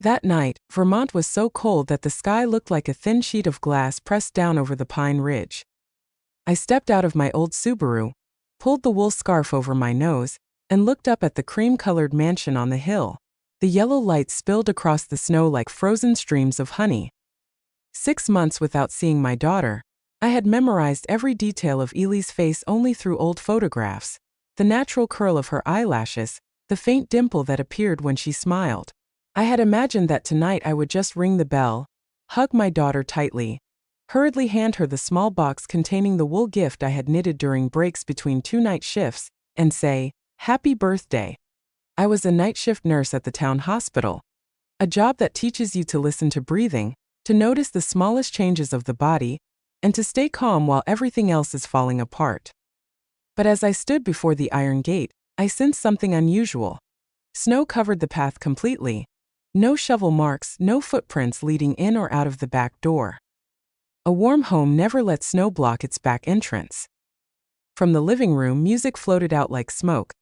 That night, Vermont was so cold that the sky looked like a thin sheet of glass pressed down over the Pine Ridge. I stepped out of my old Subaru, pulled the wool scarf over my nose, and looked up at the cream-colored mansion on the hill. The yellow lights spilled across the snow like frozen streams of honey. 6 months without seeing my daughter, I had memorized every detail of Ely's face only through old photographs: the natural curl of her eyelashes, the faint dimple that appeared when she smiled. I had imagined that tonight I would just ring the bell, hug my daughter tightly, hurriedly hand her the small box containing the wool gift I had knitted during breaks between 2 night shifts, and say, "Happy birthday." I was a night shift nurse at the town hospital, a job that teaches you to listen to breathing, to notice the smallest changes of the body, and to stay calm while everything else is falling apart. But as I stood before the iron gate, I sensed something unusual. Snow covered the path completely. No shovel marks, no footprints leading in or out of the back door. A warm home never lets snow block its back entrance. From the living room, music floated out like smoke.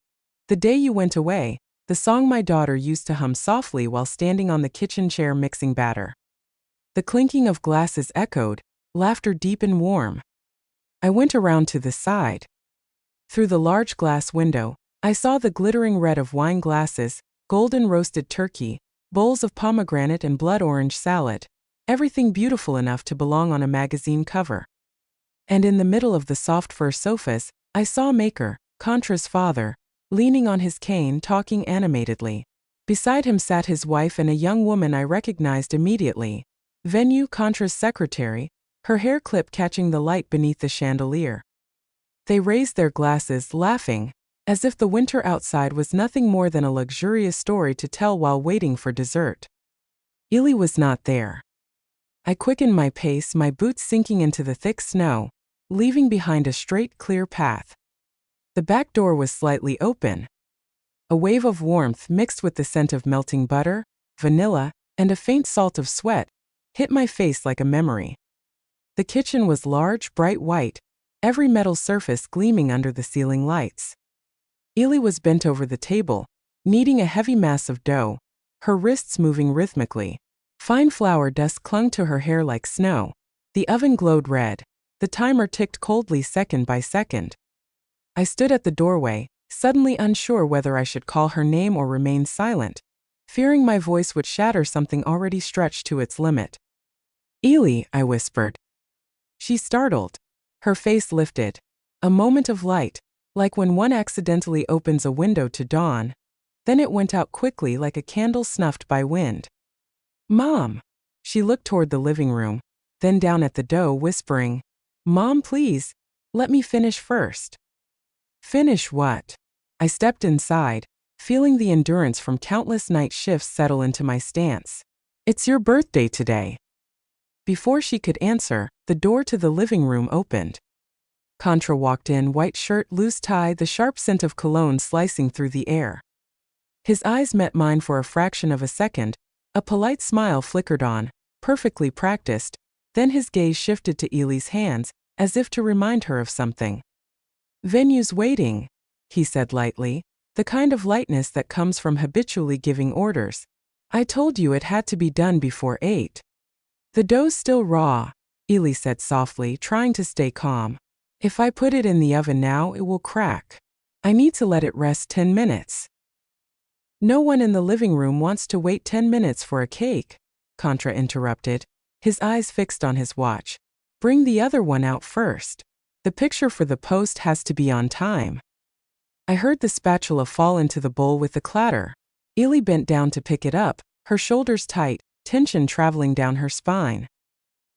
"The Day You Went Away," the song my daughter used to hum softly while standing on the kitchen chair mixing batter. The clinking of glasses echoed, laughter deep and warm. I went around to the side. Through the large glass window, I saw the glittering red of wine glasses, golden roasted turkey, bowls of pomegranate and blood orange salad, everything beautiful enough to belong on a magazine cover. And in the middle of the soft fur sofas, I saw Maker, Contra's father, leaning on his cane talking animatedly. Beside him sat his wife and a young woman I recognized immediately, Venue, Contra's secretary, her hair clip catching the light beneath the chandelier. They raised their glasses, laughing, as if the winter outside was nothing more than a luxurious story to tell while waiting for dessert. Ely was not there. I quickened my pace, my boots sinking into the thick snow, leaving behind a straight, clear path. The back door was slightly open. A wave of warmth mixed with the scent of melting butter, vanilla, and a faint salt of sweat hit my face like a memory. The kitchen was large, bright white, every metal surface gleaming under the ceiling lights. Ely was bent over the table, kneading a heavy mass of dough, her wrists moving rhythmically. Fine flour dust clung to her hair like snow. The oven glowed red. The timer ticked coldly second by second. I stood at the doorway, suddenly unsure whether I should call her name or remain silent, fearing my voice would shatter something already stretched to its limit. "Ely," I whispered. She startled. Her face lifted. A moment of light, like when one accidentally opens a window to dawn. Then it went out quickly like a candle snuffed by wind. "Mom!" She looked toward the living room, then down at the dough, whispering, "Mom, please, let me finish first." "Finish what?" I stepped inside, feeling the endurance from countless night shifts settle into my stance. "It's your birthday today." Before she could answer, the door to the living room opened. Contra walked in, white shirt, loose tie, the sharp scent of cologne slicing through the air. His eyes met mine for a fraction of a second, a polite smile flickered on, perfectly practiced, then his gaze shifted to Ely's hands, as if to remind her of something. "Venue's waiting," he said lightly, the kind of lightness that comes from habitually giving orders. "I told you it had to be done before 8. "The dough's still raw," Ely said softly, trying to stay calm. "If I put it in the oven now, it will crack. I need to let it rest 10 minutes. "No one in the living room wants to wait 10 minutes for a cake," Contra interrupted, his eyes fixed on his watch. "Bring the other one out first. The picture for the post has to be on time." I heard the spatula fall into the bowl with a clatter. Ely bent down to pick it up, her shoulders tight, tension traveling down her spine.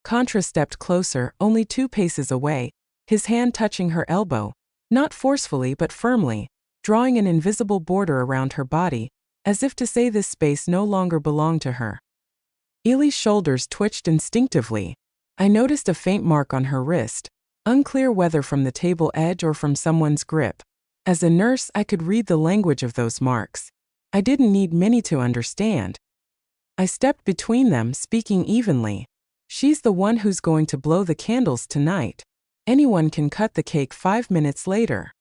Contra stepped closer, only 2 paces away, his hand touching her elbow, not forcefully but firmly, drawing an invisible border around her body, as if to say this space no longer belonged to her. Ely's shoulders twitched instinctively. I noticed a faint mark on her wrist, unclear whether from the table edge or from someone's grip. As a nurse, I could read the language of those marks. I didn't need many to understand. I stepped between them, speaking evenly. "She's the one who's going to blow the candles tonight. Anyone can cut the cake 5 minutes later."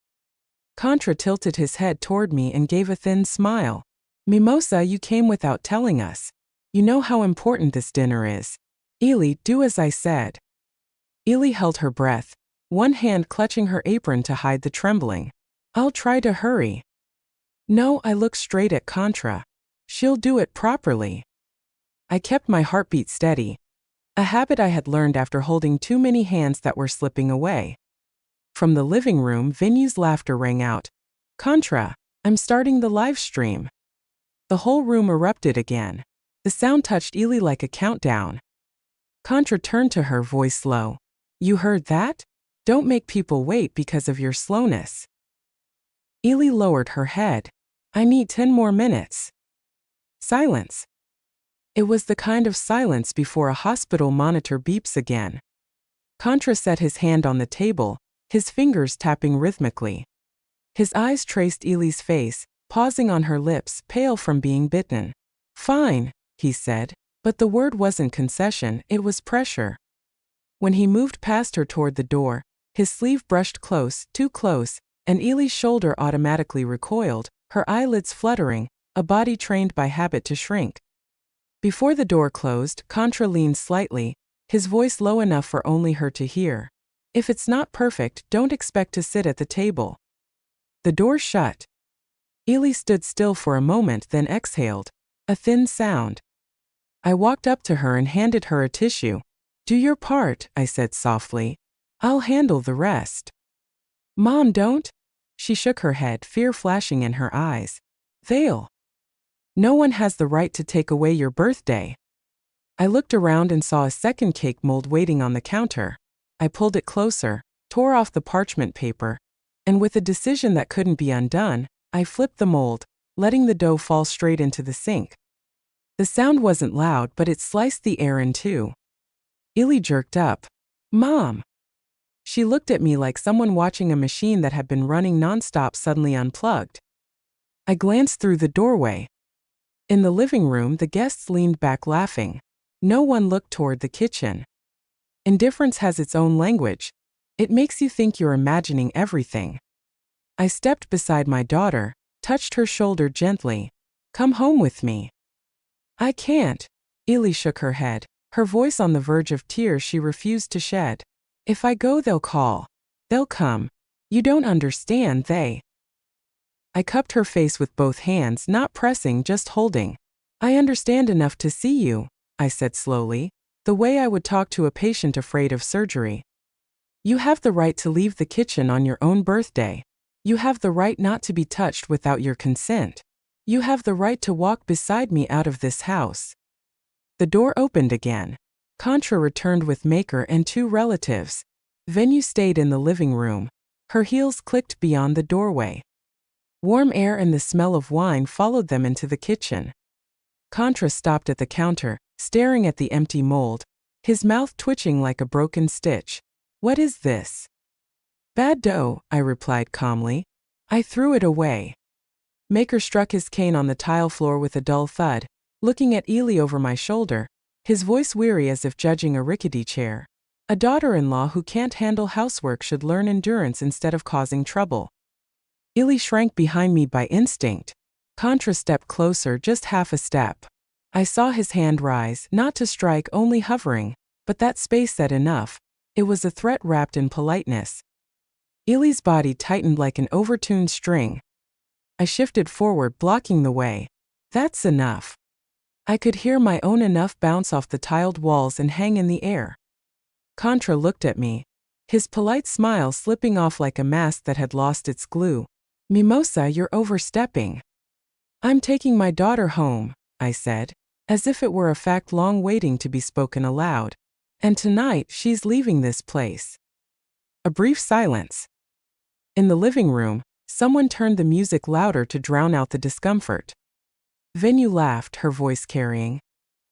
Contra tilted his head toward me and gave a thin smile. "Mimosa, you came without telling us. You know how important this dinner is. Ely, do as I said. Ely held her breath, one hand clutching her apron to hide the trembling. I'll try to hurry. No, I looked straight at Contra. She'll do it properly. I kept my heartbeat steady, a habit I had learned after holding too many hands that were slipping away. From the living room, Vinyu's laughter rang out. Contra, I'm starting the live stream. The whole room erupted again. The sound touched Ely like a countdown. Contra turned to her, voice low. You heard that? Don't make people wait because of your slowness. Ely lowered her head. I need 10 more minutes. Silence. It was the kind of silence before a hospital monitor beeps again. Contra set his hand on the table, his fingers tapping rhythmically. His eyes traced Ely's face, pausing on her lips, pale from being bitten. Fine, he said, but the word wasn't concession, it was pressure. When he moved past her toward the door, his sleeve brushed close, too close, and Ely's shoulder automatically recoiled, her eyelids fluttering, a body trained by habit to shrink. Before the door closed, Contra leaned slightly, his voice low enough for only her to hear. If it's not perfect, don't expect to sit at the table. The door shut. Ely stood still for a moment, then exhaled. A thin sound. I walked up to her and handed her a tissue. Do your part, I said softly. I'll handle the rest. Mom, don't. She shook her head, fear flashing in her eyes. They'll. No one has the right to take away your birthday. I looked around and saw a second cake mold waiting on the counter. I pulled it closer, tore off the parchment paper, and with a decision that couldn't be undone, I flipped the mold, letting the dough fall straight into the sink. The sound wasn't loud, but it sliced the air in two. Ely jerked up. Mom! She looked at me like someone watching a machine that had been running nonstop suddenly unplugged. I glanced through the doorway. In the living room, the guests leaned back laughing. No one looked toward the kitchen. Indifference has its own language. It makes you think you're imagining everything. I stepped beside my daughter, touched her shoulder gently. Come home with me. I can't. Ely shook her head, her voice on the verge of tears she refused to shed. If I go, they'll call. They'll come. You don't understand, they. I cupped her face with both hands, not pressing, just holding. I understand enough to see you, I said slowly, the way I would talk to a patient afraid of surgery. You have the right to leave the kitchen on your own birthday. You have the right not to be touched without your consent. You have the right to walk beside me out of this house. The door opened again. Contra returned with Maker and 2 relatives. Venue stayed in the living room. Her heels clicked beyond the doorway. Warm air and the smell of wine followed them into the kitchen. Contra stopped at the counter, staring at the empty mold, his mouth twitching like a broken stitch. What is this? Bad dough, I replied calmly. I threw it away. Maker struck his cane on the tile floor with a dull thud, looking at Ely over my shoulder, his voice weary as if judging a rickety chair. A daughter-in-law who can't handle housework should learn endurance instead of causing trouble. Ely shrank behind me by instinct. Contra stepped closer, just half a step. I saw his hand rise, not to strike, only hovering, but that space said enough. It was a threat wrapped in politeness. Ely's body tightened like an overtuned string. I shifted forward, blocking the way. That's enough. I could hear my own enough bounce off the tiled walls and hang in the air. Contra looked at me, his polite smile slipping off like a mask that had lost its glue. Mimosa, you're overstepping. I'm taking my daughter home, I said, as if it were a fact long waiting to be spoken aloud. And tonight, she's leaving this place. A brief silence. In the living room, someone turned the music louder to drown out the discomfort. Venue laughed, her voice carrying.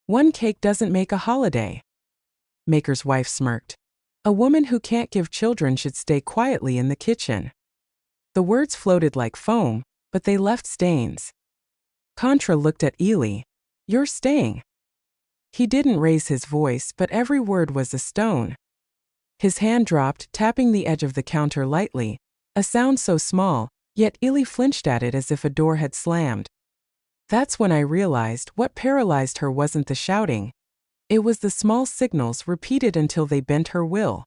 One cake doesn't make a holiday. Maker's wife smirked. A woman who can't give children should stay quietly in the kitchen. The words floated like foam, but they left stains. Contra looked at Ely. You're staying. He didn't raise his voice, but every word was a stone. His hand dropped, tapping the edge of the counter lightly, a sound so small, yet Ely flinched at it as if a door had slammed. That's when I realized what paralyzed her wasn't the shouting. It was the small signals repeated until they bent her will.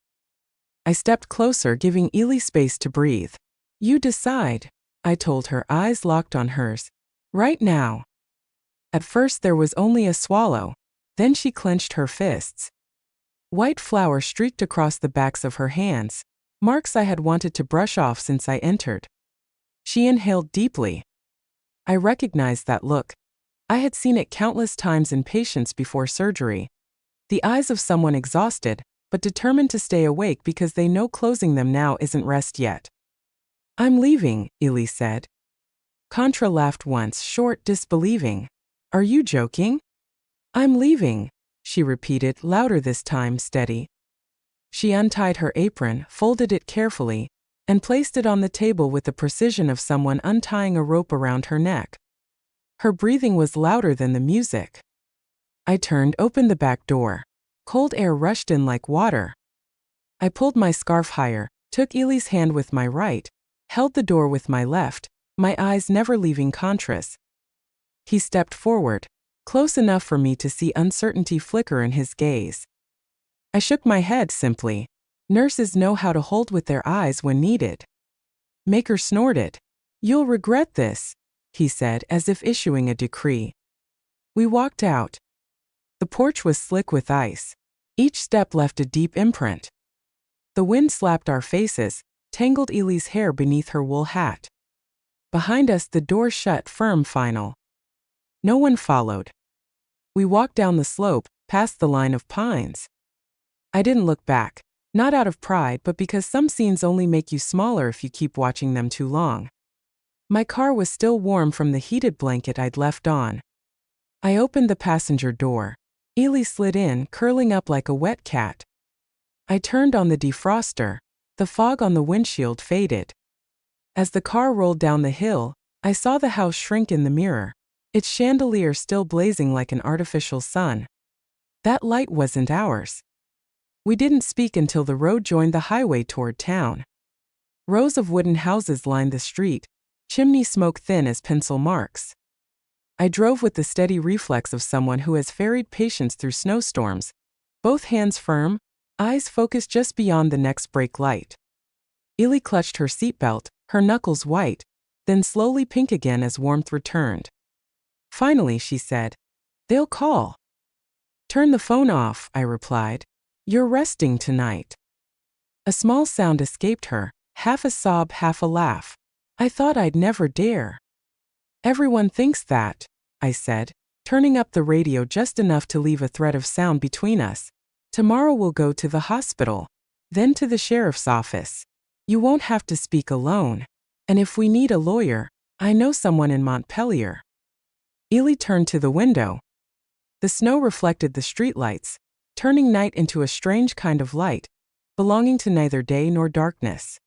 I stepped closer, giving Ely space to breathe. You decide, I told her, eyes locked on hers. Right now. At first there was only a swallow. Then she clenched her fists. White flour streaked across the backs of her hands, marks I had wanted to brush off since I entered. She inhaled deeply. I recognized that look. I had seen it countless times in patients before surgery. The eyes of someone exhausted, but determined to stay awake because they know closing them now isn't rest yet. I'm leaving, Ely said. Contra laughed once, short, disbelieving. Are you joking? I'm leaving, she repeated, louder this time, steady. She untied her apron, folded it carefully, and placed it on the table with the precision of someone untying a rope around her neck. Her breathing was louder than the music. I turned, opened the back door. Cold air rushed in like water. I pulled my scarf higher, took Ely's hand with my right, held the door with my left, my eyes never leaving Contra's. He stepped forward, close enough for me to see uncertainty flicker in his gaze. I shook my head simply. Nurses know how to hold with their eyes when needed. Maker snorted. You'll regret this, he said, as if issuing a decree. We walked out. The porch was slick with ice. Each step left a deep imprint. The wind slapped our faces, tangled Ely's hair beneath her wool hat. Behind us the door shut firm, final. No one followed. We walked down the slope, past the line of pines. I didn't look back, not out of pride but because some scenes only make you smaller if you keep watching them too long. My car was still warm from the heated blanket I'd left on. I opened the passenger door. Ely slid in, curling up like a wet cat. I turned on the defroster. The fog on the windshield faded. As the car rolled down the hill, I saw the house shrink in the mirror, its chandelier still blazing like an artificial sun. That light wasn't ours. We didn't speak until the road joined the highway toward town. Rows of wooden houses lined the street, chimney smoke thin as pencil marks. I drove with the steady reflex of someone who has ferried patience through snowstorms, both hands firm, eyes focused just beyond the next brake light. Ely clutched her seatbelt, her knuckles white, then slowly pink again as warmth returned. Finally, she said, "They'll call." "Turn the phone off," I replied. "You're resting tonight." A small sound escaped her, half a sob, half a laugh. I thought I'd never dare. "Everyone thinks that," I said, turning up the radio just enough to leave a thread of sound between us. "Tomorrow we'll go to the hospital, then to the sheriff's office. You won't have to speak alone. And if we need a lawyer, I know someone in Montpelier." Ely turned to the window. The snow reflected the streetlights, turning night into a strange kind of light, belonging to neither day nor darkness.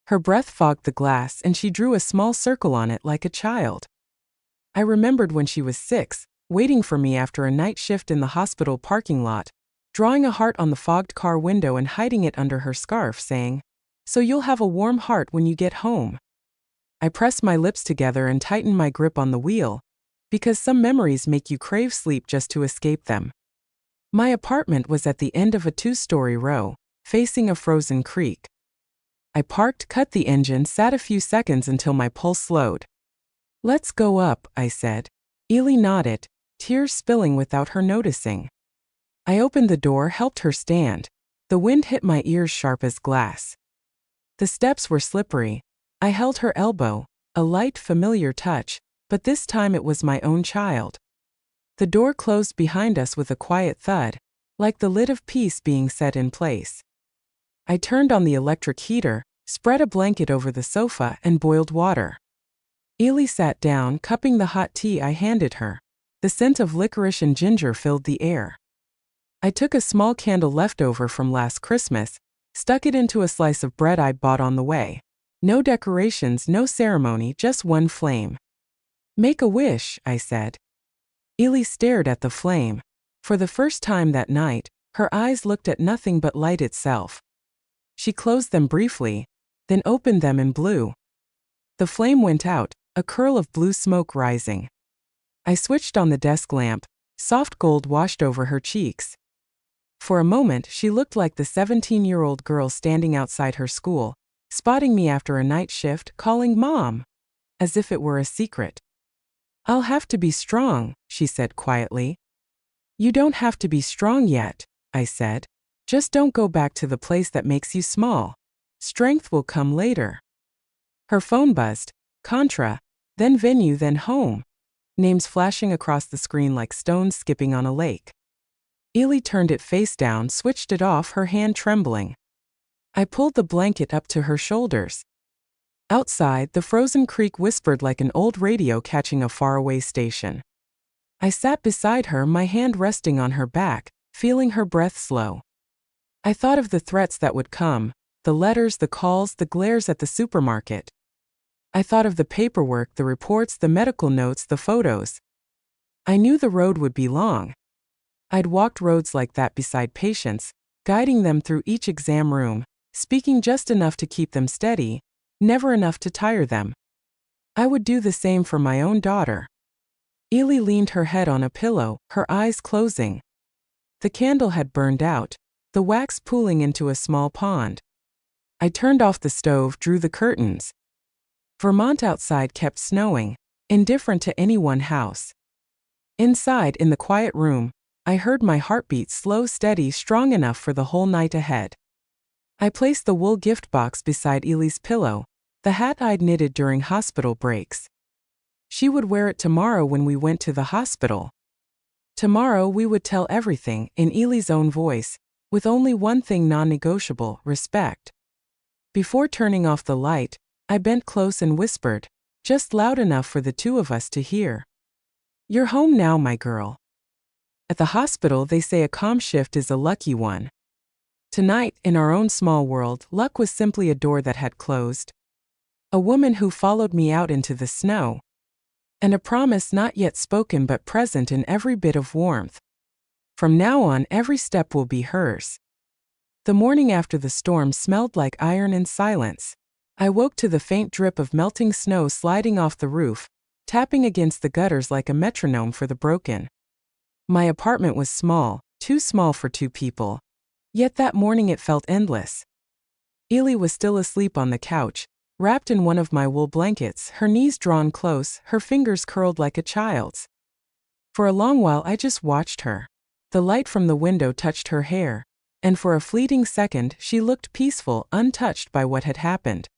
Her breath fogged the glass and she drew a small circle on it like a child. I remembered when she was 6, waiting for me after a night shift in the hospital parking lot, drawing a heart on the fogged car window and hiding it under her scarf, saying, "So you'll have a warm heart when you get home." I pressed my lips together and tightened my grip on the wheel, because some memories make you crave sleep just to escape them. My apartment was at the end of a 2-story row, facing a frozen creek. I parked, cut the engine, sat a few seconds until my pulse slowed. "Let's go up," I said. Ely nodded, tears spilling without her noticing. I opened the door, helped her stand. The wind hit my ears sharp as glass. The steps were slippery. I held her elbow, a light, familiar touch, but this time it was my own child. The door closed behind us with a quiet thud, like the lid of peace being set in place. I turned on the electric heater, spread a blanket over the sofa, and boiled water. Ely sat down, cupping the hot tea I handed her. The scent of licorice and ginger filled the air. I took a small candle left over from last Christmas, stuck it into a slice of bread I'd bought on the way. No decorations, no ceremony, just one flame. "Make a wish," I said. Ely stared at the flame. For the first time that night, her eyes looked at nothing but light itself. She closed them briefly, then opened them and blew. The flame went out, a curl of blue smoke rising. I switched on the desk lamp. Soft gold washed over her cheeks. For a moment, she looked like the 17-year-old girl standing outside her school, spotting me after a night shift, calling Mom, as if it were a secret. "I'll have to be strong," she said quietly. "You don't have to be strong yet," I said. "Just don't go back to the place that makes you small. Strength will come later." Her phone buzzed. Contra, then venue, then home. Names flashing across the screen like stones skipping on a lake. Ely turned it face down, switched it off, her hand trembling. I pulled the blanket up to her shoulders. Outside, the frozen creek whispered like an old radio catching a faraway station. I sat beside her, my hand resting on her back, feeling her breath slow. I thought of the threats that would come, the letters, the calls, the glares at the supermarket. I thought of the paperwork, the reports, the medical notes, the photos. I knew the road would be long. I'd walked roads like that beside patients, guiding them through each exam room, speaking just enough to keep them steady, never enough to tire them. I would do the same for my own daughter. Ely leaned her head on a pillow, her eyes closing. The candle had burned out, the wax pooling into a small pond. I turned off the stove, drew the curtains. Vermont outside kept snowing, indifferent to any one house. Inside, in the quiet room, I heard my heartbeat slow, steady, strong enough for the whole night ahead. I placed the wool gift box beside Ely's pillow, the hat I'd knitted during hospital breaks. She would wear it tomorrow when we went to the hospital. Tomorrow we would tell everything, in Ely's own voice, with only one thing non-negotiable: respect. Before turning off the light, I bent close and whispered, just loud enough for the two of us to hear. "You're home now, my girl." At the hospital they say a calm shift is a lucky one. Tonight, in our own small world, luck was simply a door that had closed. A woman who followed me out into the snow. And a promise not yet spoken but present in every bit of warmth. From now on, every step will be hers. The morning after the storm smelled like iron and silence. I woke to the faint drip of melting snow sliding off the roof, tapping against the gutters like a metronome for the broken. My apartment was small, too small for two people. Yet that morning it felt endless. Ely was still asleep on the couch, wrapped in one of my wool blankets, her knees drawn close, her fingers curled like a child's. For a long while I just watched her. The light from the window touched her hair, and for a fleeting second she looked peaceful, untouched by what had happened.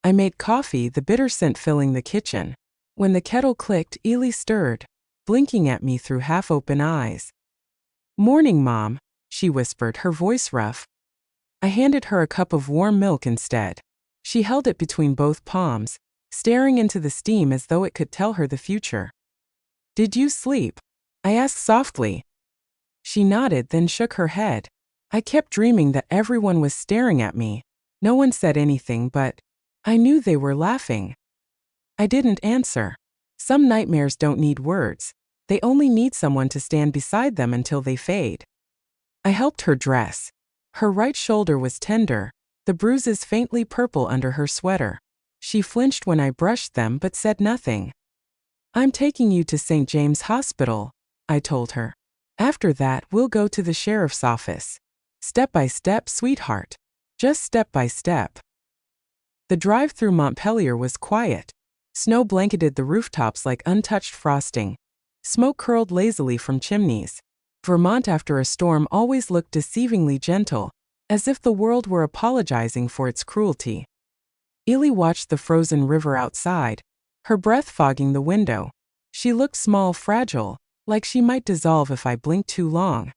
I made coffee, the bitter scent filling the kitchen. When the kettle clicked, Ely stirred, blinking at me through half-open eyes. "Morning, Mom," she whispered, her voice rough. I handed her a cup of warm milk instead. She held it between both palms, staring into the steam as though it could tell her the future. "Did you sleep?" I asked softly. She nodded, then shook her head. I kept dreaming that everyone was staring at me. No one said anything, but I knew they were laughing. I didn't answer. Some nightmares don't need words. They only need someone to stand beside them until they fade. I helped her dress. Her right shoulder was tender, the bruises faintly purple under her sweater. She flinched when I brushed them but said nothing. "I'm taking you to St. James Hospital," I told her. "After that, we'll go to the sheriff's office. Step by step, sweetheart. Just step by step." The drive through Montpelier was quiet. Snow blanketed the rooftops like untouched frosting. Smoke curled lazily from chimneys. Vermont after a storm always looked deceivingly gentle, as if the world were apologizing for its cruelty. Ely watched the frozen river outside, her breath fogging the window. She looked small, fragile, like she might dissolve if I blinked too long.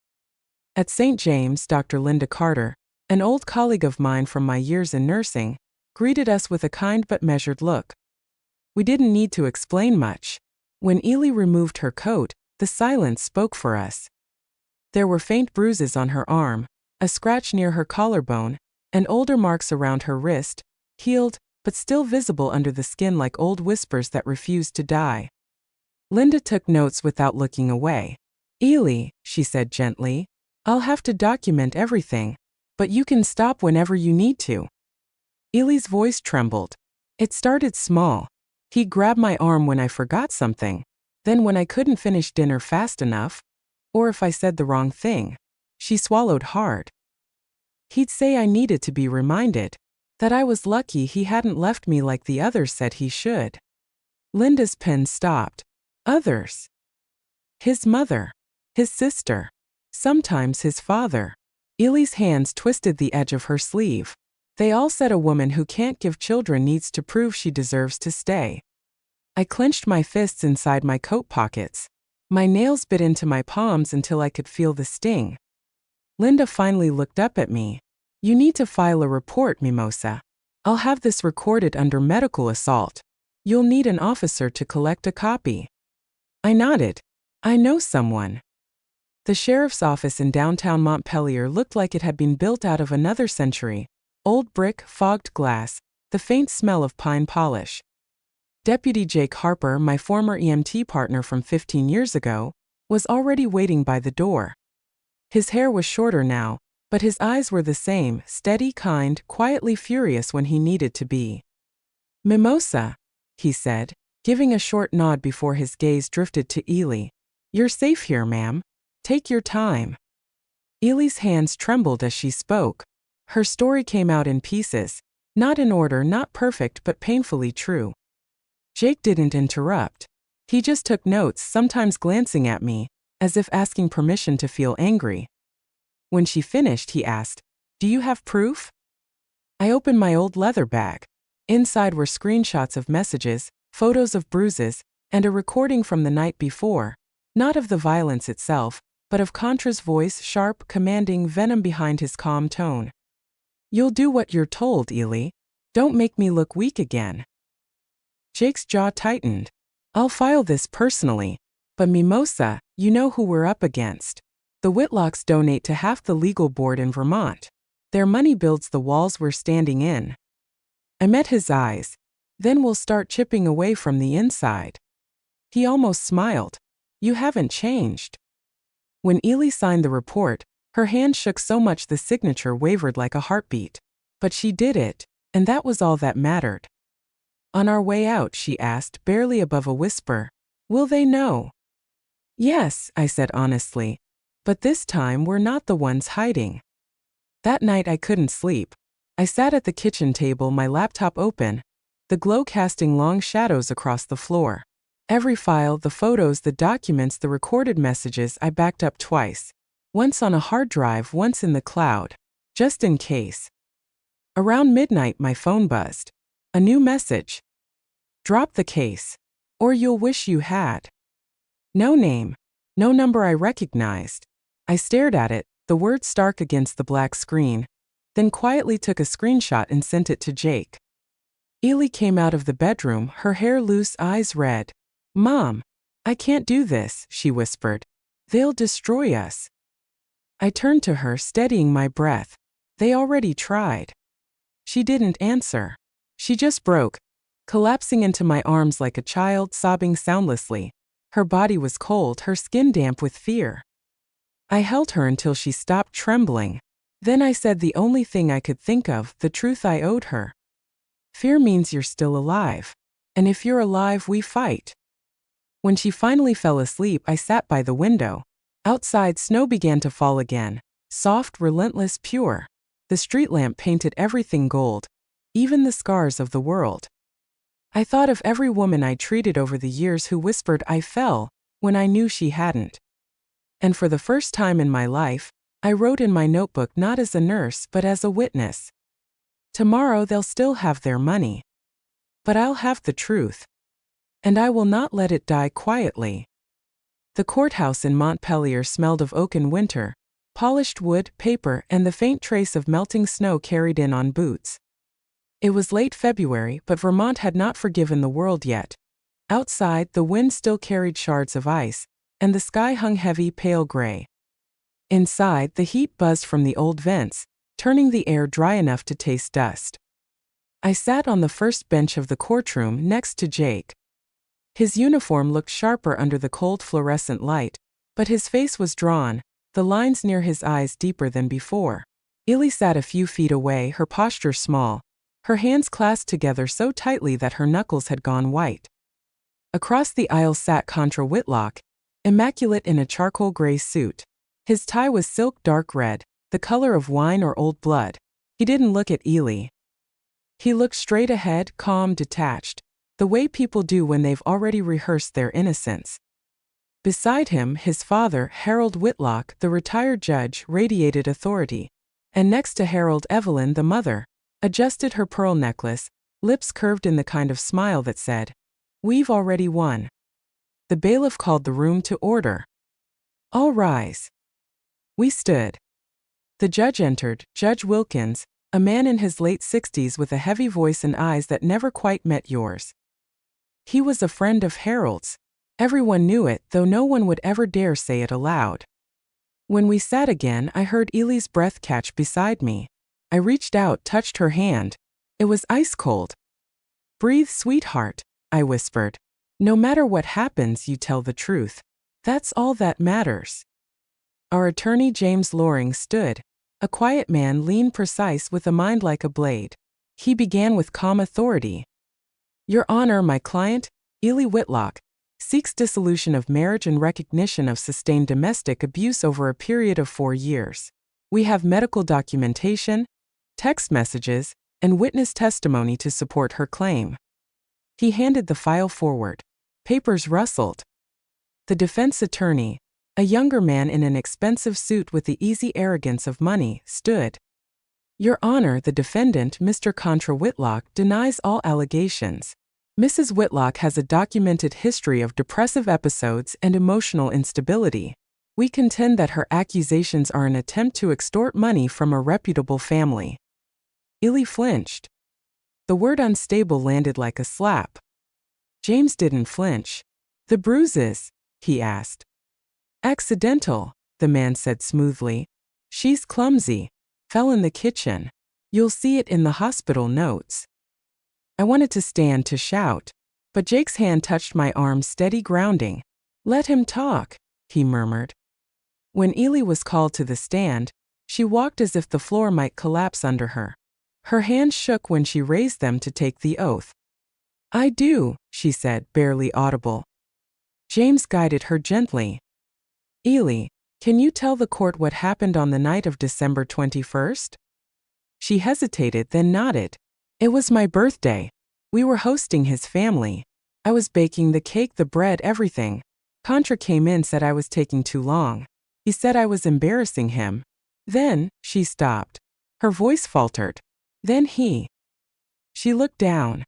At St. James, Dr. Linda Carter, an old colleague of mine from my years in nursing, greeted us with a kind but measured look. We didn't need to explain much. When Ely removed her coat, the silence spoke for us. There were faint bruises on her arm, a scratch near her collarbone, and older marks around her wrist, healed, but still visible under the skin like old whispers that refused to die. Linda took notes without looking away. "Ely," she said gently, "I'll have to document everything, but you can stop whenever you need to." Ely's voice trembled. It started small. He grabbed my arm when I forgot something. Then when I couldn't finish dinner fast enough, or if I said the wrong thing, she swallowed hard. He'd say I needed to be reminded that I was lucky he hadn't left me like the others said he should. Linda's pen stopped. Others. His mother. His sister. Sometimes his father. Ely's hands twisted the edge of her sleeve. They all said a woman who can't give children needs to prove she deserves to stay. I clenched my fists inside my coat pockets. My nails bit into my palms until I could feel the sting. Linda finally looked up at me. You need to file a report, Mimosa. I'll have this recorded under medical assault. You'll need an officer to collect a copy. I nodded. I know someone. The sheriff's office in downtown Montpelier looked like it had been built out of another century. Old brick, fogged glass, the faint smell of pine polish. Deputy Jake Harper, my former EMT partner from 15 years ago, was already waiting by the door. His hair was shorter now, but his eyes were the same, steady, kind, quietly furious when he needed to be. Mimosa, he said, giving a short nod before his gaze drifted to Ely. You're safe here, ma'am. Take your time. Ely's hands trembled as she spoke. Her story came out in pieces, not in order, not perfect, but painfully true. Jake didn't interrupt. He just took notes, sometimes glancing at me, as if asking permission to feel angry. When she finished, he asked, Do you have proof? I opened my old leather bag. Inside were screenshots of messages, photos of bruises, and a recording from the night before, not of the violence itself, but of Contra's voice, sharp, commanding, venom behind his calm tone. You'll do what you're told, Ely. Don't make me look weak again. Jake's jaw tightened. I'll file this personally. But Mimosa, you know who we're up against. The Whitlocks donate to half the legal board in Vermont. Their money builds the walls we're standing in. I met his eyes. Then we'll start chipping away from the inside. He almost smiled. You haven't changed. When Ely signed the report, her hand shook so much the signature wavered like a heartbeat. But she did it, and that was all that mattered. On our way out, she asked, barely above a whisper, Will they know? Yes, I said honestly. But this time we're not the ones hiding. That night I couldn't sleep. I sat at the kitchen table, my laptop open, the glow casting long shadows across the floor. Every file, the photos, the documents, the recorded messages, I backed up twice. Once on a hard drive, once in the cloud. Just in case. Around midnight my phone buzzed. A new message. Drop the case. Or you'll wish you had. No name. No number I recognized. I stared at it, the word stark against the black screen, then quietly took a screenshot and sent it to Jake. Ely came out of the bedroom, her hair loose, eyes red. Mom, I can't do this, she whispered. They'll destroy us. I turned to her, steadying my breath. They already tried. She didn't answer. She just broke, collapsing into my arms like a child, sobbing soundlessly. Her body was cold, her skin damp with fear. I held her until she stopped trembling. Then I said the only thing I could think of, the truth I owed her. Fear means you're still alive. And if you're alive, we fight. When she finally fell asleep, I sat by the window. Outside, snow began to fall again. Soft, relentless, pure. The street lamp painted everything gold, even the scars of the world. I thought of every woman I'd treated over the years who whispered I fell, when I knew she hadn't. And for the first time in my life, I wrote in my notebook not as a nurse but as a witness. Tomorrow they'll still have their money. But I'll have the truth. And I will not let it die quietly. The courthouse in Montpelier smelled of oak in winter, polished wood, paper, and the faint trace of melting snow carried in on boots. It was late February, but Vermont had not forgiven the world yet. Outside, the wind still carried shards of ice, and the sky hung heavy, pale gray. Inside, the heat buzzed from the old vents, turning the air dry enough to taste dust. I sat on the first bench of the courtroom next to Jake. His uniform looked sharper under the cold fluorescent light, but his face was drawn, the lines near his eyes deeper than before. Ely sat a few feet away, her posture small, her hands clasped together so tightly that her knuckles had gone white. Across the aisle sat Contra Whitlock, immaculate in a charcoal gray suit. His tie was silk dark red, the color of wine or old blood. He didn't look at Ely. He looked straight ahead, calm, detached, the way people do when they've already rehearsed their innocence. Beside him, his father, Harold Whitlock, the retired judge, radiated authority. And next to Harold, Evelyn, the mother, adjusted her pearl necklace, lips curved in the kind of smile that said, "We've already won." The bailiff called the room to order. "All rise." We stood. The judge entered, Judge Wilkins, a man in his late 60s with a heavy voice and eyes that never quite met yours. He was a friend of Harold's. Everyone knew it, though no one would ever dare say it aloud. When we sat again, I heard Ely's breath catch beside me. I reached out, touched her hand. It was ice cold. "Breathe, sweetheart," I whispered. "No matter what happens, you tell the truth. That's all that matters." Our attorney, James Loring, stood, a quiet man, lean, precise, with a mind like a blade. He began with calm authority. "Your Honor, my client, Ely Whitlock, seeks dissolution of marriage and recognition of sustained domestic abuse over a period of 4 years. We have medical documentation, text messages, and witness testimony to support her claim." He handed the file forward. Papers rustled. The defense attorney, a younger man in an expensive suit with the easy arrogance of money, stood. "Your Honor, the defendant, Mr. Contra Whitlock, denies all allegations. Mrs. Whitlock has a documented history of depressive episodes and emotional instability. We contend that her accusations are an attempt to extort money from a reputable family." Ely flinched. The word unstable landed like a slap. James didn't flinch. "The bruises?" he asked. "Accidental," the man said smoothly. "She's clumsy. Fell in the kitchen. You'll see it in the hospital notes." I wanted to stand to shout, but Jake's hand touched my arm, steady, grounding. "Let him talk," he murmured. When Ely was called to the stand, she walked as if the floor might collapse under her. Her hands shook when she raised them to take the oath. "I do," she said, barely audible. James guided her gently. "Ely, can you tell the court what happened on the night of December 21st? She hesitated, then nodded. "It was my birthday. We were hosting his family. I was baking the cake, the bread, everything. Contra came in, said I was taking too long. He said I was embarrassing him. Then," she stopped. Her voice faltered. "Then he." She looked down.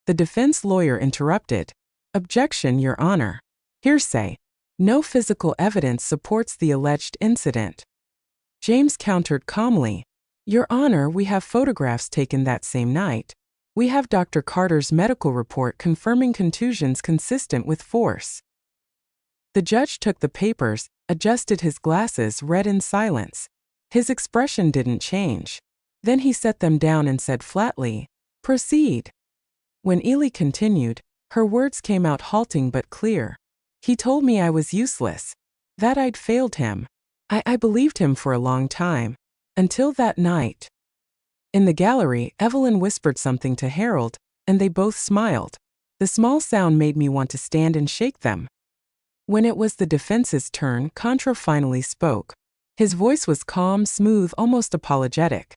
The defense lawyer interrupted. "Objection, Your Honor. Hearsay. No physical evidence supports the alleged incident." James countered calmly. "Your Honor, we have photographs taken that same night. We have Dr. Carter's medical report confirming contusions consistent with force." The judge took the papers, adjusted his glasses, read in silence. His expression didn't change. Then he set them down and said flatly, "Proceed." When Ely continued, her words came out halting but clear. "He told me I was useless. That I'd failed him. I believed him for a long time. Until that night." In the gallery, Evelyn whispered something to Harold, and they both smiled. The small sound made me want to stand and shake them. When it was the defense's turn, Contra finally spoke. His voice was calm, smooth, almost apologetic.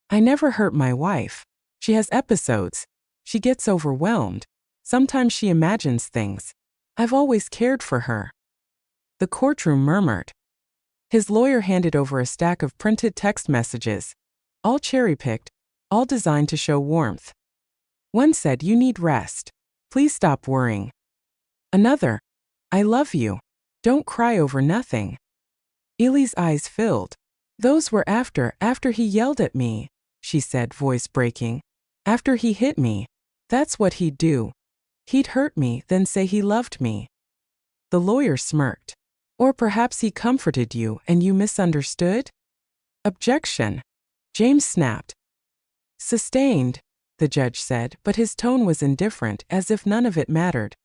"I never hurt my wife. She has episodes. She gets overwhelmed. Sometimes she imagines things. I've always cared for her." The courtroom murmured. His lawyer handed over a stack of printed text messages, all cherry-picked, all designed to show warmth. One said, "You need rest. Please stop worrying." Another, "I love you. Don't cry over nothing." Ely's eyes filled. "Those were after he yelled at me," she said, voice breaking. "After he hit me. That's what he'd do. He'd hurt me, then say he loved me." The lawyer smirked. "Or perhaps he comforted you and you misunderstood?" "Objection." James snapped. "Sustained," the judge said, but his tone was indifferent, as if none of it mattered.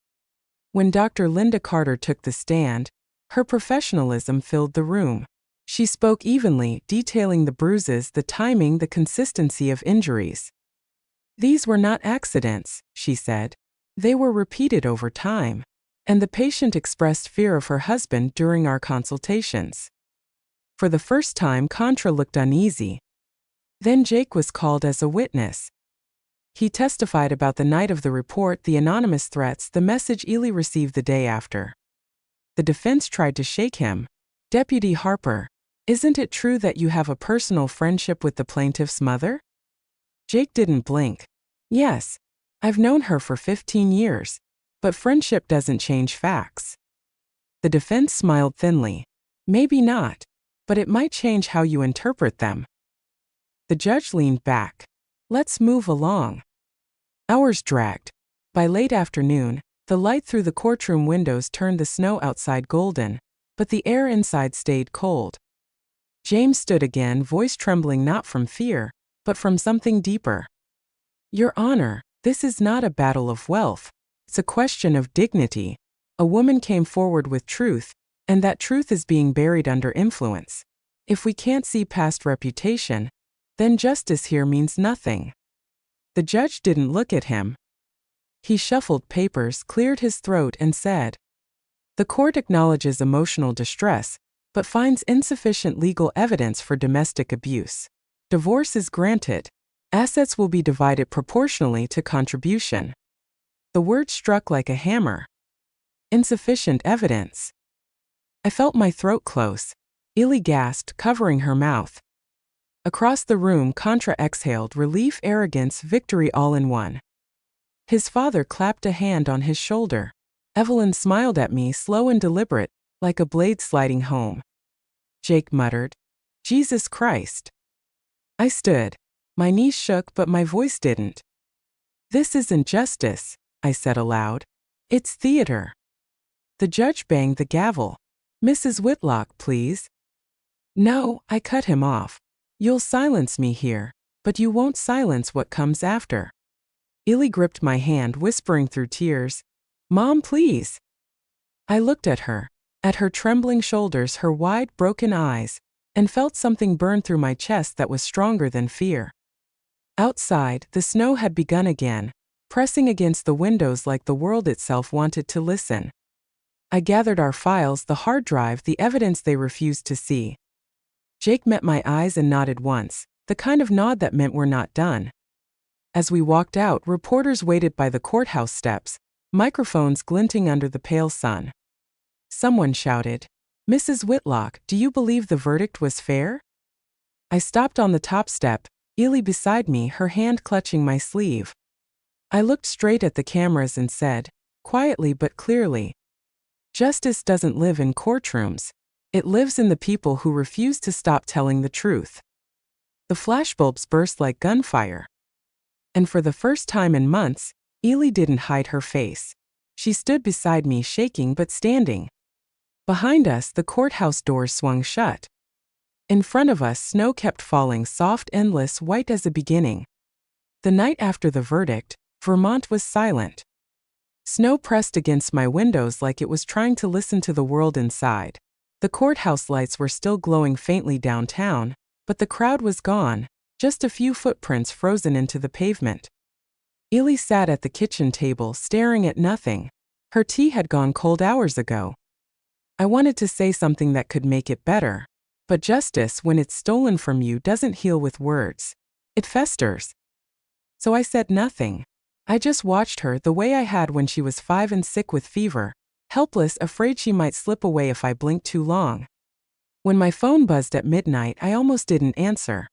When Dr. Linda Carter took the stand, her professionalism filled the room. She spoke evenly, detailing the bruises, the timing, the consistency of injuries. "These were not accidents," she said. They were repeated over time, and the patient expressed fear of her husband during our consultations. For the first time, Contra looked uneasy. Then Jake was called as a witness. He testified about the night of the report, the anonymous threats, the message Ely received the day after. The defense tried to shake him. Deputy Harper, isn't it true that you have a personal friendship with the plaintiff's mother? Jake didn't blink. Yes, I've known her for 15 years, but friendship doesn't change facts. The defense smiled thinly. Maybe not, but it might change how you interpret them. The judge leaned back. Let's move along. Hours dragged. By late afternoon, the light through the courtroom windows turned the snow outside golden, but the air inside stayed cold. James stood again, voice trembling not from fear, but from something deeper. Your Honor, this is not a battle of wealth. It's a question of dignity. A woman came forward with truth, and that truth is being buried under influence. If we can't see past reputation, then justice here means nothing. The judge didn't look at him. He shuffled papers, cleared his throat, and said, "The court acknowledges emotional distress, but finds insufficient legal evidence for domestic abuse. Divorce is granted. Assets will be divided proportionally to contribution." The word struck like a hammer. Insufficient evidence. I felt my throat close. Ely gasped, covering her mouth. Across the room, Contra exhaled, relief, arrogance, victory all in one. His father clapped a hand on his shoulder. Evelyn smiled at me, slow and deliberate, like a blade sliding home. Jake muttered, "Jesus Christ." I stood. My knees shook, but my voice didn't. "This isn't justice," I said aloud. "It's theater." The judge banged the gavel. "Mrs. Whitlock, please." "No," I cut him off. "You'll silence me here, but you won't silence what comes after." Ely gripped my hand, whispering through tears, "Mom, please." I looked at her trembling shoulders, her wide, broken eyes, and felt something burn through my chest that was stronger than fear. Outside, the snow had begun again, pressing against the windows like the world itself wanted to listen. I gathered our files, the hard drive, the evidence they refused to see. Jake met my eyes and nodded once, the kind of nod that meant we're not done. As we walked out, reporters waited by the courthouse steps, microphones glinting under the pale sun. Someone shouted, "Mrs. Whitlock, do you believe the verdict was fair?" I stopped on the top step, Ely beside me, her hand clutching my sleeve. I looked straight at the cameras and said, quietly but clearly, "Justice doesn't live in courtrooms. It lives in the people who refuse to stop telling the truth." The flashbulbs burst like gunfire. And for the first time in months, Ely didn't hide her face. She stood beside me, shaking but standing. Behind us, the courthouse doors swung shut. In front of us, snow kept falling, soft, endless, white as a beginning. The night after the verdict, Vermont was silent. Snow pressed against my windows like it was trying to listen to the world inside. The courthouse lights were still glowing faintly downtown, but the crowd was gone, just a few footprints frozen into the pavement. Ely sat at the kitchen table, staring at nothing. Her tea had gone cold hours ago. I wanted to say something that could make it better. But justice, when it's stolen from you, doesn't heal with words. It festers. So I said nothing. I just watched her the way I had when she was 5 and sick with fever, helpless, afraid she might slip away if I blinked too long. When my phone buzzed at midnight, I almost didn't answer.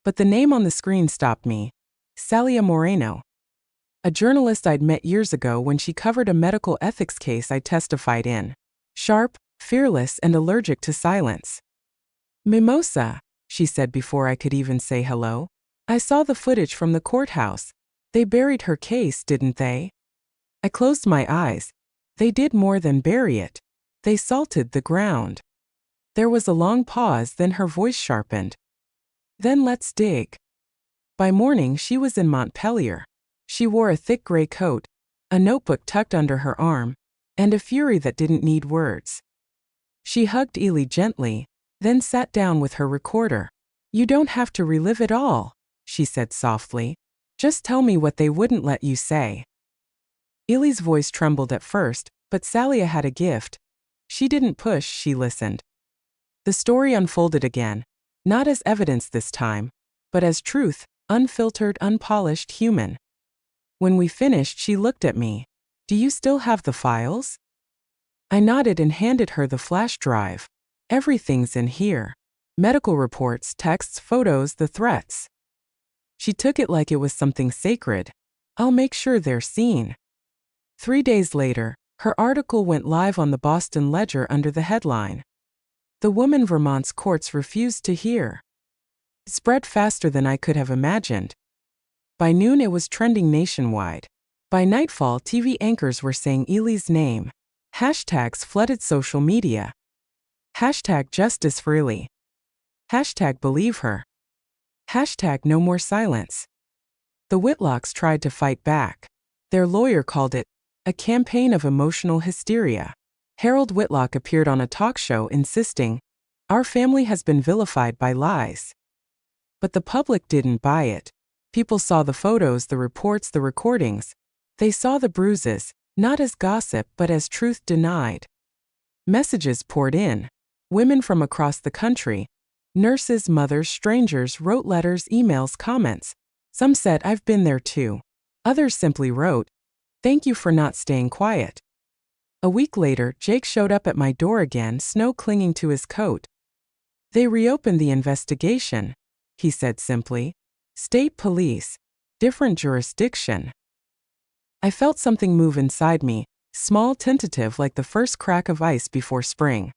But the name on the screen stopped me. Celia Moreno. A journalist I'd met years ago when she covered a medical ethics case I testified in. Sharp, fearless, and allergic to silence. "Mimosa," she said before I could even say hello. "I saw the footage from the courthouse. They buried her case, didn't they?" I closed my eyes. They did more than bury it. They salted the ground. There was a long pause, then her voice sharpened. "Then let's dig." By morning, she was in Montpelier. She wore a thick gray coat, a notebook tucked under her arm, and a fury that didn't need words. She hugged Ely gently, then sat down with her recorder. "You don't have to relive it all," she said softly. "Just tell me what they wouldn't let you say." Ely's voice trembled at first, but Salia had a gift. She didn't push, she listened. The story unfolded again, not as evidence this time, but as truth, unfiltered, unpolished, human. When we finished, she looked at me. "Do you still have the files?" I nodded and handed her the flash drive. "Everything's in here. Medical reports, texts, photos, the threats." She took it like it was something sacred. "I'll make sure they're seen." 3 days later, her article went live on the Boston Ledger under the headline, "The Woman Vermont's Courts Refused to Hear." It spread faster than I could have imagined. By noon it was trending nationwide. By nightfall, TV anchors were saying Ely's name. Hashtags flooded social media. Hashtag justice for Ely. Hashtag believe her. Hashtag no more silence. The Whitlocks tried to fight back. Their lawyer called it a campaign of emotional hysteria. Harold Whitlock appeared on a talk show insisting, "Our family has been vilified by lies." But the public didn't buy it. People saw the photos, the reports, the recordings. They saw the bruises, not as gossip but as truth denied. Messages poured in. Women from across the country, nurses, mothers, strangers, wrote letters, emails, comments. Some said, "I've been there too." Others simply wrote, "Thank you for not staying quiet." A week later, Jake showed up at my door again, snow clinging to his coat. "They reopened the investigation," he said simply. "State police. Different jurisdiction." I felt something move inside me, small, tentative, like the first crack of ice before spring.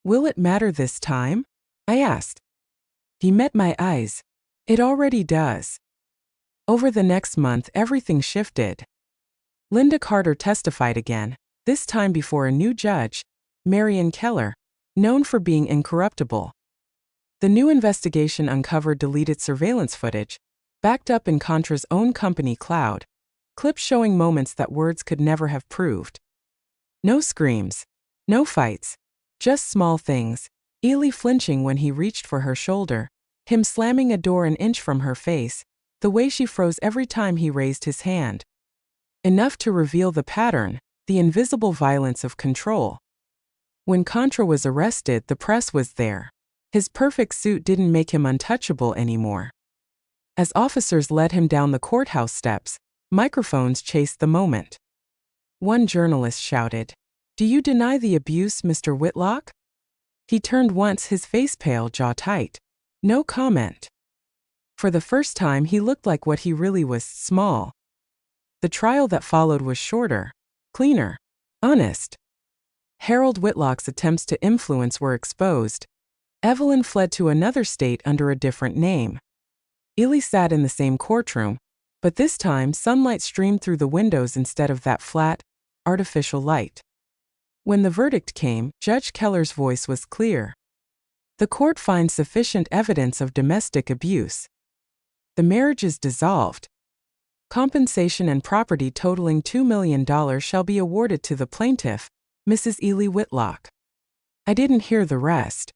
"Will it matter this time?" I asked. He met my eyes. "It already does." Over the next month, everything shifted. Linda Carter testified again, this time before a new judge, Marion Keller, known for being incorruptible. The new investigation uncovered deleted surveillance footage, backed up in Contra's own company cloud, clips showing moments that words could never have proved. No screams, no fights, just small things. Ely flinching when he reached for her shoulder, him slamming a door an inch from her face, the way she froze every time he raised his hand. Enough to reveal the pattern, the invisible violence of control. When Contra was arrested, the press was there. His perfect suit didn't make him untouchable anymore. As officers led him down the courthouse steps, microphones chased the moment. One journalist shouted, "Do you deny the abuse, Mr. Whitlock?" He turned once, his face pale, jaw tight. No comment. For the first time, he looked like what he really was, small. The trial that followed was shorter, cleaner, honest. Harold Whitlock's attempts to influence were exposed. Evelyn fled to another state under a different name. Ely sat in the same courtroom, but this time sunlight streamed through the windows instead of that flat, artificial light. When the verdict came, Judge Keller's voice was clear. The court finds sufficient evidence of domestic abuse. The marriage is dissolved. Compensation and property totaling $2 million shall be awarded to the plaintiff, Mrs. Ely Whitlock. I didn't hear the rest.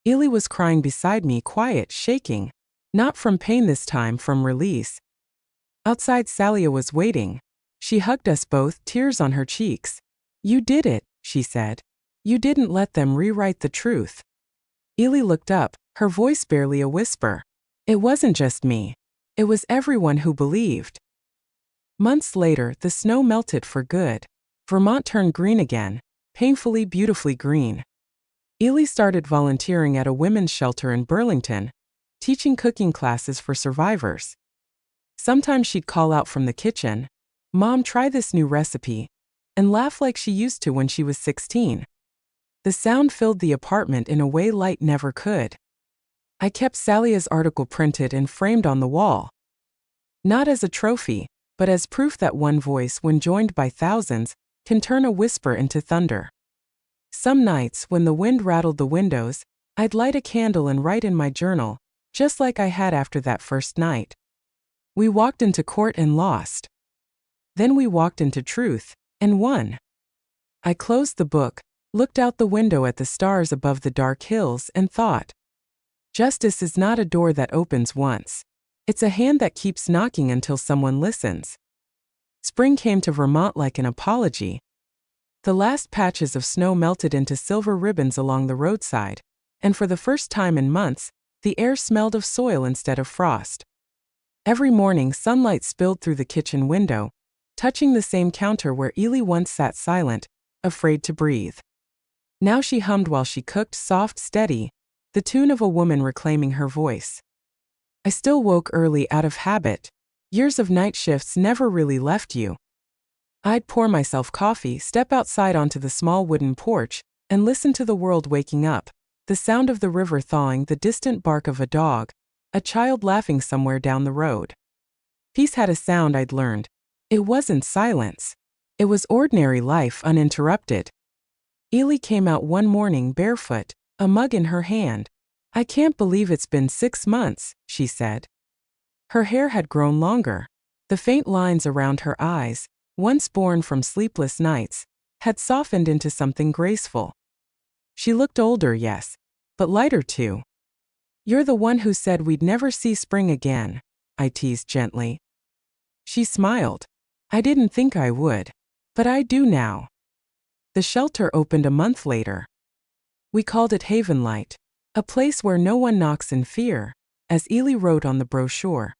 Ely was crying beside me, quiet, shaking. Not from pain this time, from release. Outside, Salia was waiting. She hugged us both, tears on her cheeks. "You did it," she said. "You didn't let them rewrite the truth." Ely looked up, her voice barely a whisper. "It wasn't just me. It was everyone who believed." Months later, the snow melted for good. Vermont turned green again, painfully, beautifully green. Ely started volunteering at a women's shelter in Burlington, teaching cooking classes for survivors. Sometimes she'd call out from the kitchen, "Mom, try this new recipe," and laugh like she used to when she was 16. The sound filled the apartment in a way light never could. I kept Salia's article printed and framed on the wall. Not as a trophy, but as proof that one voice, when joined by thousands, can turn a whisper into thunder. Some nights, when the wind rattled the windows, I'd light a candle and write in my journal, just like I had after that first night. We walked into court and lost. Then we walked into truth, and won. I closed the book, looked out the window at the stars above the dark hills, and thought, justice is not a door that opens once. It's a hand that keeps knocking until someone listens. Spring came to Vermont like an apology. The last patches of snow melted into silver ribbons along the roadside, and for the first time in months, the air smelled of soil instead of frost. Every morning, sunlight spilled through the kitchen window, touching the same counter where Ely once sat silent, afraid to breathe. Now she hummed while she cooked, soft, steady, the tune of a woman reclaiming her voice. I still woke early out of habit. Years of night shifts never really left you. I'd pour myself coffee, step outside onto the small wooden porch, and listen to the world waking up, the sound of the river thawing, the distant bark of a dog, a child laughing somewhere down the road. Peace had a sound I'd learned. It wasn't silence. It was ordinary life uninterrupted. Ely came out one morning barefoot, a mug in her hand. "I can't believe it's been 6 months," she said. Her hair had grown longer. The faint lines around her eyes, once born from sleepless nights, had softened into something graceful. She looked older, yes, but lighter too. "You're the one who said we'd never see spring again," I teased gently. She smiled. "I didn't think I would. But I do now." The shelter opened a month later. We called it Havenlight, a place where no one knocks in fear, as Ely wrote on the brochure.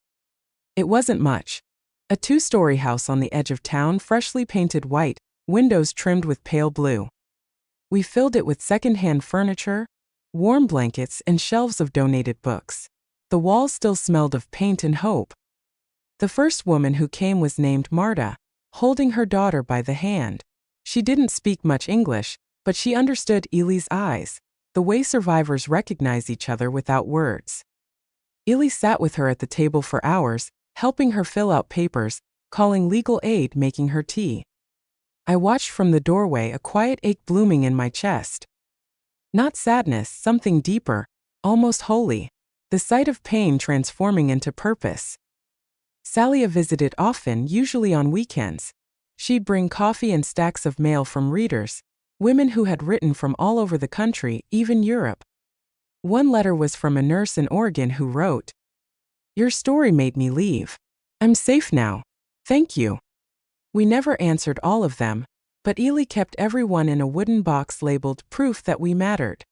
It wasn't much. A 2-story house on the edge of town, freshly painted white, windows trimmed with pale blue. We filled it with second-hand furniture, warm blankets, and shelves of donated books. The walls still smelled of paint and hope. The first woman who came was named Marta, holding her daughter by the hand. She didn't speak much English, but she understood Ely's eyes, the way survivors recognize each other without words. Ely sat with her at the table for hours, helping her fill out papers, calling legal aid, making her tea. I watched from the doorway, a quiet ache blooming in my chest. Not sadness, something deeper, almost holy, the sight of pain transforming into purpose. Salia visited often, usually on weekends. She'd bring coffee and stacks of mail from readers, women who had written from all over the country, even Europe. One letter was from a nurse in Oregon who wrote, "Your story made me leave. I'm safe now. Thank you." We never answered all of them, but Ely kept every one in a wooden box labeled "Proof that we mattered."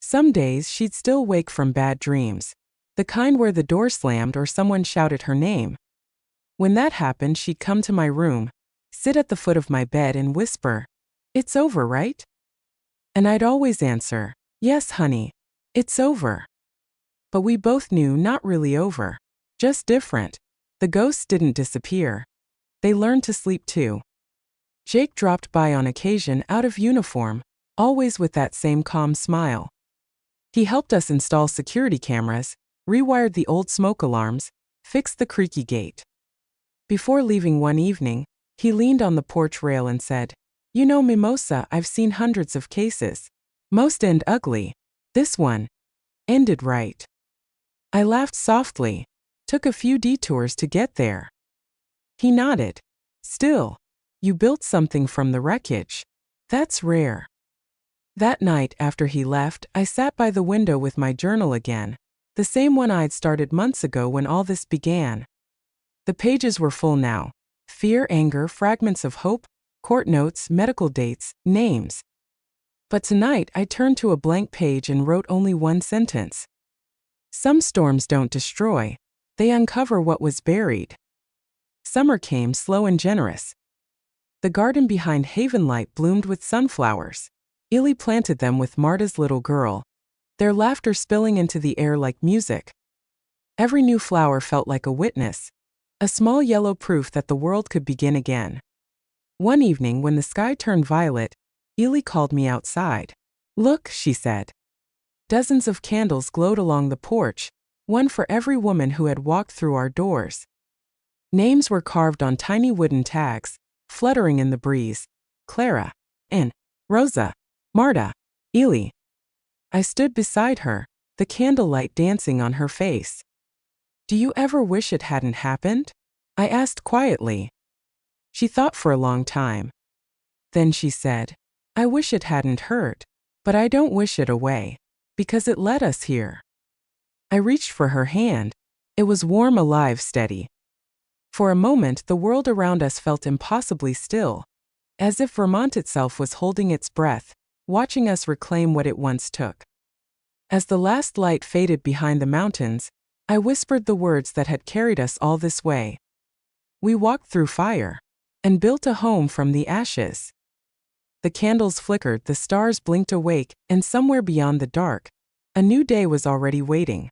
Some days she'd still wake from bad dreams, the kind where the door slammed or someone shouted her name. When that happened, she'd come to my room, sit at the foot of my bed and whisper, "It's over, right?" And I'd always answer, "Yes, honey, it's over." But we both knew not really over, just different. The ghosts didn't disappear. They learned to sleep too. Jake dropped by on occasion out of uniform, always with that same calm smile. He helped us install security cameras, rewired the old smoke alarms, fixed the creaky gate. Before leaving one evening, he leaned on the porch rail and said, "You know, Mimosa, I've seen hundreds of cases. Most end ugly. This one ended right." I laughed softly. Took a few detours to get there. He nodded. "Still, you built something from the wreckage. That's rare." That night after he left, I sat by the window with my journal again, the same one I'd started months ago when all this began. The pages were full now. Fear, anger, fragments of hope, court notes, medical dates, names. But tonight I turned to a blank page and wrote only one sentence. Some storms don't destroy. They uncover what was buried. Summer came slow and generous. The garden behind Havenlight bloomed with sunflowers. Ely planted them with Marta's little girl, their laughter spilling into the air like music. Every new flower felt like a witness, a small yellow proof that the world could begin again. One evening when the sky turned violet, Ely called me outside. "Look," she said. Dozens of candles glowed along the porch, one for every woman who had walked through our doors. Names were carved on tiny wooden tags, fluttering in the breeze. Clara, Anne, Rosa, Marta, Ely. I stood beside her, the candlelight dancing on her face. "Do you ever wish it hadn't happened?" I asked quietly. She thought for a long time. Then she said, "I wish it hadn't hurt, but I don't wish it away, because it led us here." I reached for her hand. It was warm, alive, steady. For a moment, the world around us felt impossibly still, as if Vermont itself was holding its breath, watching us reclaim what it once took. As the last light faded behind the mountains, I whispered the words that had carried us all this way. We walked through fire and built a home from the ashes. The candles flickered, the stars blinked awake, and somewhere beyond the dark, a new day was already waiting.